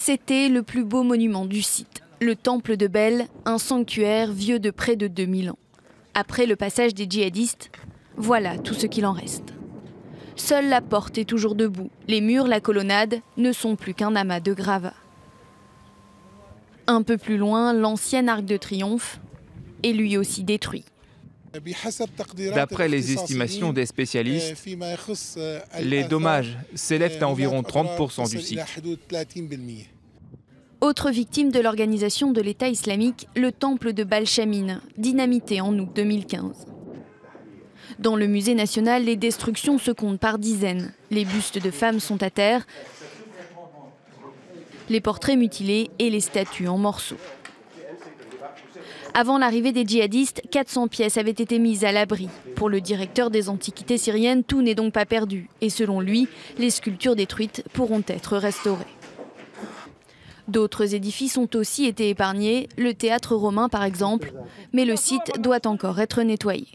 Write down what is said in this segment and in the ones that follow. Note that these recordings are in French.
C'était le plus beau monument du site, le temple de Bel, un sanctuaire vieux de près de 2000 ans. Après le passage des djihadistes, voilà tout ce qu'il en reste. Seule la porte est toujours debout. Les murs, la colonnade ne sont plus qu'un amas de gravats. Un peu plus loin, l'ancien arc de triomphe est lui aussi détruit. D'après les estimations des spécialistes, les dommages s'élèvent à environ 30% du site. Autre victime de l'organisation de l'État islamique, le temple de Balchamin, dynamité en août 2015. Dans le musée national, les destructions se comptent par dizaines. Les bustes de femmes sont à terre, les portraits mutilés et les statues en morceaux. Avant l'arrivée des djihadistes, 400 pièces avaient été mises à l'abri. Pour le directeur des antiquités syriennes, tout n'est donc pas perdu. Et selon lui, les sculptures détruites pourront être restaurées. D'autres édifices ont aussi été épargnés, le théâtre romain par exemple, mais le site doit encore être nettoyé.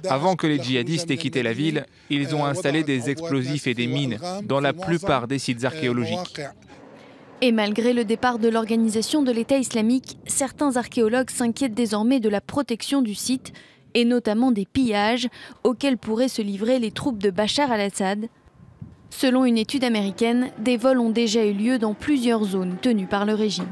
Avant que les djihadistes aient quitté la ville, ils ont installé des explosifs et des mines dans la plupart des sites archéologiques. Et malgré le départ de l'organisation de l'État islamique, certains archéologues s'inquiètent désormais de la protection du site et notamment des pillages auxquels pourraient se livrer les troupes de Bachar al-Assad. Selon une étude américaine, des vols ont déjà eu lieu dans plusieurs zones tenues par le régime.